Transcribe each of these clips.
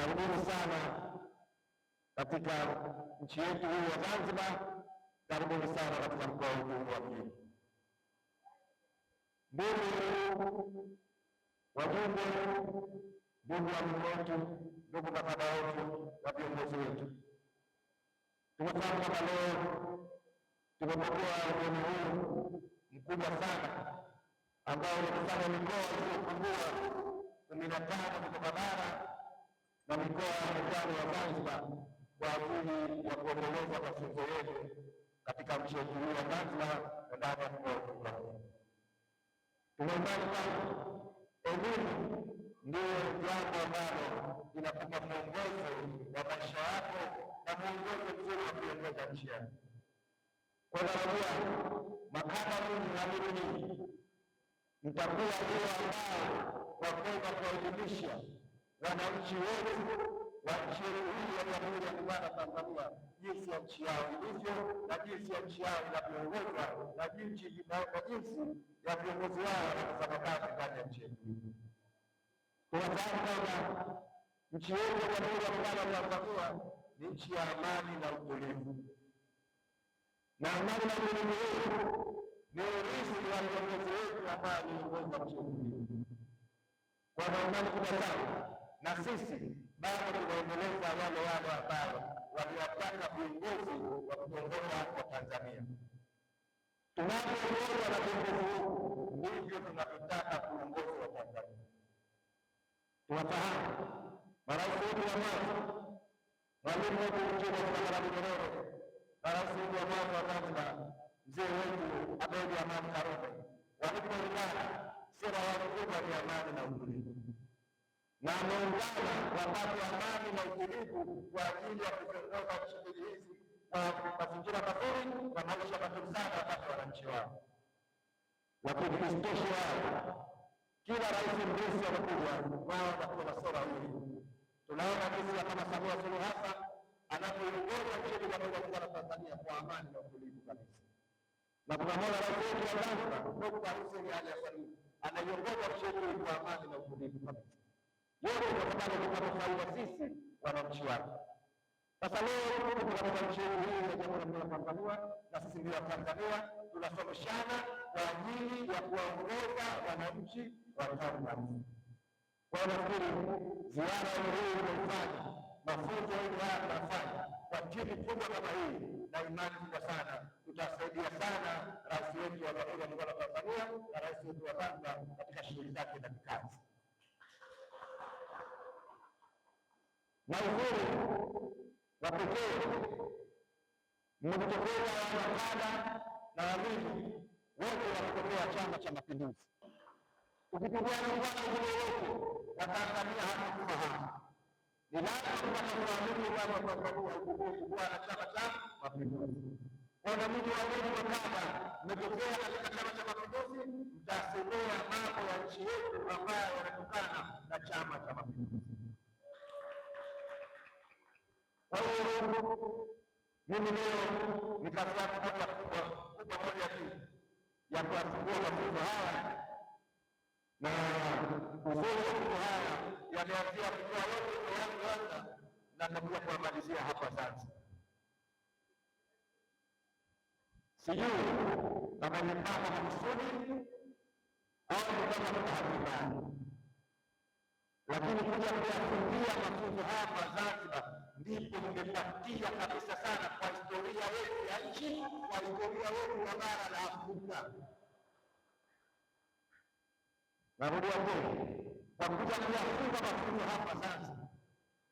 Karibuni sana katika nchi yetu hii ya Zanzibar, karibuni sana katika mkoa huu wa Pwani. Wajumbe, ndugu walimu wetu, ndugu makada wetu na viongozi wetu, tumefahamu kwamba leo tumepokea ugeni huu mkubwa sana ambao unakusanya mikoa isiyopungua 15 kutoka bara na mikoa ya pwani ya Zanzibar kwa ajili ya kuendeleza mafunzo yetu katika nchi yetu hii ya Zanzibar na ndani ya mkoa huu. Tunaimani kwamba elimu ndiyo jambo ambalo linakupa mwongozo wa maisha yako na mwongozo mzuri wa kuiongoza nchi yako. Kwa sababu makada mimi na mimi mtakuwa ndio ambao wakwenda kuwaelimisha wananchi wetu wa nchi hii ya Jamhuri ya Muungano wa Tanzania jinsi ya nchi yao ilivyo na jinsi ya nchi yao inavyoongozwa na jinsi ya viongozi wao wanafanya kazi ndani ya nchi yetu. Tunafahamu kwamba nchi yetu ya Jamhuri ya Muungano wa Tanzania ni nchi ya amani na utulivu, na amani na utulivu huu ni urithi wa viongozi wetu ambao waliongoza nchi yetu. Kwa imani kubwa sana, na sisi bado tunaendeleza wale ambao waliwataka viongozi wa kuongoza wa Tanzania. Tunapoongozwa na viongozi ndivyo tunavyotaka kuongoza wa Tanzania. Tunafahamu marais wetu wa mwanzo, Mwalimu wetu Mkuu Kambarage Nyerere, marais wetu wa mwanzo wa Zanzibar, mzee wetu Abeid Amani Karume, walipoungana sera yao kubwa ni amani na utulivu, na wameungana wakati amani na utulivu kwa ajili ya kuongoza nchi hizi kwa mazingira mazuri na maisha mazuri sana wakati wananchi wao. Lakini isitoshe wao, kila rais mrusi anakuja wao wanakuwa na sera hii. Tunaona jinsi ya kama Samia Suluhu Hassan anapoongoza nchi ya Jamhuri ya Muungano wa Tanzania kwa amani na utulivu kabisa. Na tunamwona rais wetu wa Zanzibar Dr. Hussein Ali Hassan anaiongoza nchi yetu kwa amani na utulivu kabisa. Yote kwa sababu tupata faida sisi wananchi wake. Sasa leo tuko katika nchi hii ya Jamhuri ya Muungano wa Tanzania na sisi ndio Tanzania tunasomeshana kwa ajili ya kuwaongoza wananchi wa Tanzania. Kwa nafikiri ziara hii imefanya mafunzo haya tunafanya kwa timu kubwa kama hii, na imani kubwa sana tutasaidia sana rais wetu wa Jamhuri ya Muungano wa Tanzania na rais wetu wa Zanzibar katika shughuli zake za kikazi. Na uzuri wa pekee mmetokeza wanakada na walimu wote wakitokea Chama cha Mapinduzi. Ukipigia nyumbani kule wote wa Tanzania hawakufahamu. Ni lazima kupata kuamini kwamba kwa na Chama cha Mapinduzi. Kwa mimi walimu wa kada mmetokea katika Chama cha Mapinduzi, mtasemea mambo ya nchi yetu ambayo yanatokana na Chama cha Mapinduzi. Kwa hiyo mimi leo nikafanya kubwa moja tu ya kuwafungua mafunzo haya, na mafunzo haya yameanzia mikoa yote Zanzibar na nakuja kuamalizia hapa Zanzibar. Sijui kama ni kama makusudi au ni kama bahati mbaya, lakini kuja kuyafungia mafunzo haya kwa Zanzibar ndipo nimepatia kabisa sana kwa historia yetu ya nchi, kwa historia yetu ya bara la Afrika. Narudia tena, kwa kuja kuyafunga mafunzo hapa Zanzibar,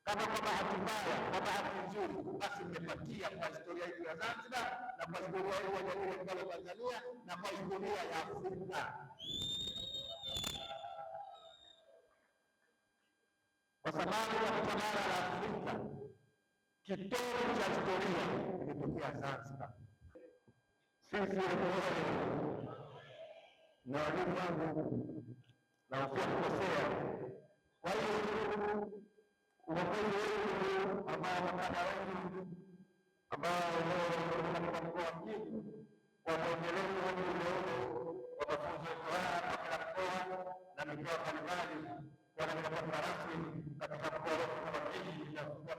kama kwa bahati mbaya, kwa bahati nzuri, basi nimepatia kwa historia yetu ya Zanzibar na kwa historia yetu ya Jamhuri ya Muungano wa Tanzania na kwa historia ya Afrika. Kwa sababu katika bara la Afrika kitovu cha historia kimetokea Zanzibar. Sisi na walimu wangu na pia kukosea. Kwa hiyo uongozi wetu ambao makada wetu ambao katika mkoa wa Mjini kwa maendeleo wa mafunzo haya kwa kila mkoa na mikoa mbalimbali wanapata rasmi katika mkoa hili linafunga